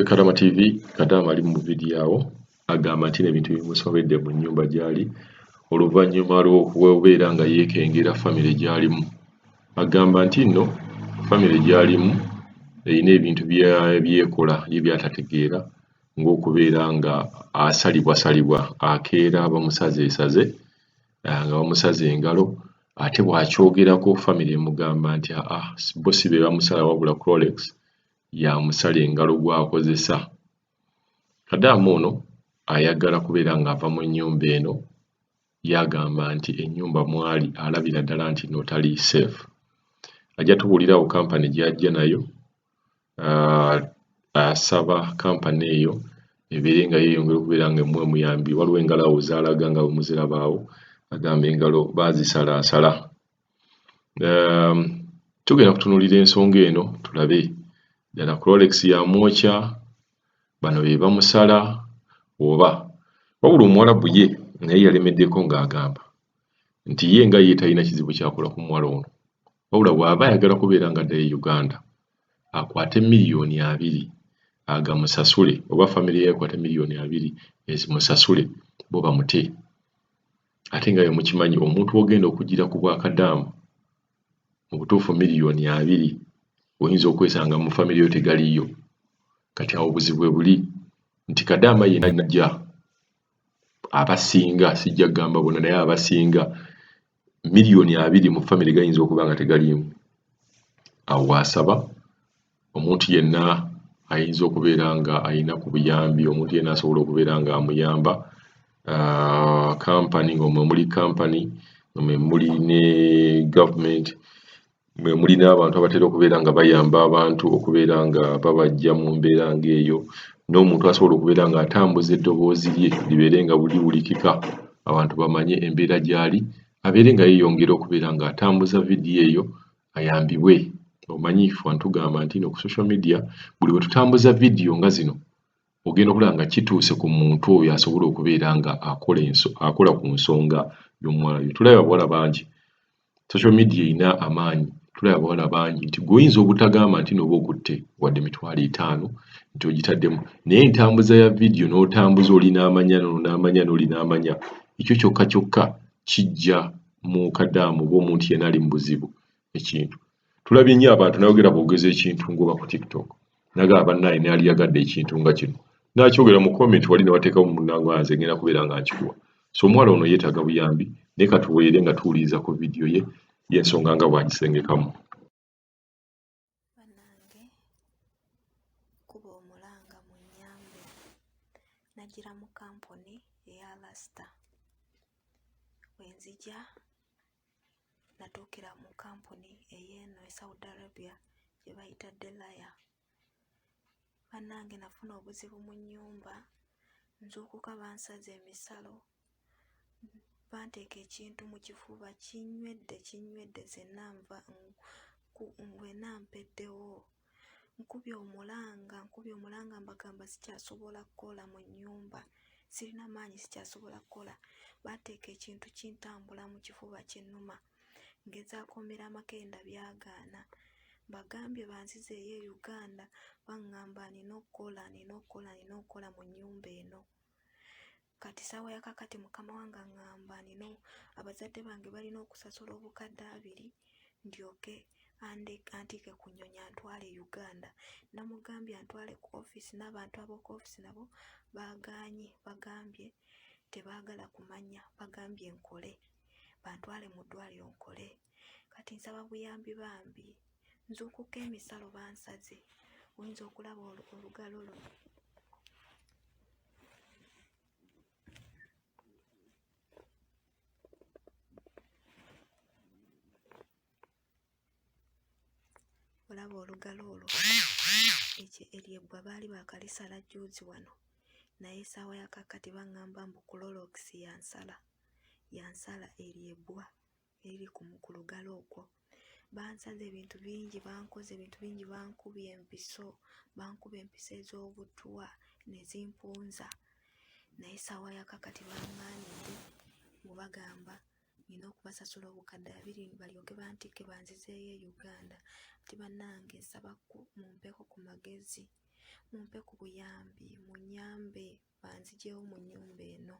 Karama TV Kadama ali mu video awo agamba nti ebintu bimusobedde mu nnyumba gyali oluvannyuma lw'okubeera nga yeekengera famire gyalimu. Agamba nti nno famire gyalimu erina ebintu byekola ye byatategeera ng'okubeera nga asalibwasalibwa akeera bamusazeesaze nga bamusaze engalo ate bw'akyogerako famire emugamba nti bo si be bamusala wabula Rolex yamusala engalo gw'akozesa. Kadaamu ono ayagala kubeera ng'ava mu nnyumba eno yagamba nti ennyumba mwali alabira ddala nti no tali safe. Ajja tubuulirawo kampani gy'ajja nayo asaba kampani eyo ebeere nga yeeyongera okubeera nga emuwa omuyambi. Waliwo engalo awo z'alaga nga bwe muzirabaawo agamba engalo baazisalaasala. Tugenda kutunuulira ensonga eno tulabe ddala Rolex yamwokya bano be bamusala oba wabula Omuwalabu ye naye yalemeddeko ng'agamba nti ye nga ye talina kizibu kyakola ku muwala ono wabula bw'aba ayagala kubeera nga addayo e Uganda akwate miliyoni 2 agamusasule oba famire ye ekwate miliyoni 2 ezimusasule bo bamute. Ate nga mukimanyi omuntu ogenda okugira ku bwakadaamu mu butuufu miliyoni 2 oyinza okwesanga mu famire yo tegaliyo. Kati awo obuzibu bwe buli nti Kadaama yenna ajja abasinga sijja kugamba bonna naye abasinga miliyoni 2 mu famire gayinza okuba nga tegaliimu. Awo asaba omuntu yenna ayinza okubeera nga ayina ku buyambi, omuntu yenna asobola okubeera nga amuyamba. Kampani ng'omwe muli kampani mwe muli ne gavumenti mwe muli n'abantu abatera okubeera nga bayamba abantu okubeera nga babajja mu mbeera ng'eyo, n'omuntu asobola okubeera ng'atambuza eddoboozi lye libeere nga liwulikika abantu bamanye embeera gy'ali abeere nga yeeyongera okubeera ng'atambuza vidiyo eyo ayambibwe. Omanyi ffe tugamba nti no ku social media buli bwe tutambuza vidiyo nga zino ogenda okulaba nga kituuse ku muntu oyo asobola okubeera nga akola ku nsonga y'omuwala oyo. Tulaba abawala bangi social media erina amaanyi. Tulaba abawala bangi nti gweoyinza obutagamba nti n'oba okutte wadde 5,000 nti ogitaddemu naye entambuza ya vidiyo n'otambuza oli n'amanya n'amanya n'oli n'amanya ekyo kyokka kyokka kijja mu Kadaamu oba omuntu yenna ali mu buzibu ekintu. Tulabye nnyo abantu nayogera boogeza ekintu ng'oba ku TikTok nagamba bannaye naali yagadde ekintu nga kino n'akyogera mu comment wali ne wateekamu munnange nze ngenda kubeera nga nkikuwa. So omuwala ono yeetaaga buyambi naye katubeere nga tuwuliriza ku vidiyo ye y'ensonga nga bw'agisengekamu. Bannange kuba omulanga mu nnyambe nagira mu kampuni eya lasita wenzija natuukira mu kampuni ey'eno e Saudi Arabia gye bayita Delaya. Bannange nafuna obuzibu mu nnyumba nzuukuka bansaze emisalo banteeka ekintu mu kifuba kinywedde zenna nva ngwena mpeddewo nkubye omulanga mbagamba sikyasobola kukola mu nnyumba sirina maanyi sikyasobola kukola. Bateeka ekintu kintambula mu kifuba kyennuma ngezaako mmera amakenda byagaana. Bagambye banzizeeyo e Uganda baŋŋamba nina okukola mu nnyumba eno. Kati ssaawa ya kakati mukama wange aŋŋamba nina abazadde bange balina okusasula obukadde 2 ndyoke antiike ku nnyonyi antwale Uganda. Namugambye antwale ku ofiisi n'abantu ab'oku ofiisi nabo baagaanye bagambye tebaagala kumanya bagambye nkole bantwale mu ddwaliro nkole. Kati nsaba buyambi bambi nzuukuka emisalo bansaze oyinza okulaba olugalo luno. Olaba olugalo olwo eryebbwa baali baakalisala juuzi wano naye essaawa ya kakati baŋŋamba mbu ku Rolex yansala eryebbwa eriri ku lugalo okwo. Bansaze ebintu bingi bankoze ebintu bingi bankubye empiso ez'obutwa ne zimpunza naye essaawa ya kakati baŋŋaanidde mubagamba nina okubasasula obukadde 2 balyoke bantikke banzizeeyo e Uganda. Ati bannange nsaba mumpeeko ku magezi mumpe ku buyambi munyambe banzijewo mu nnyumba eno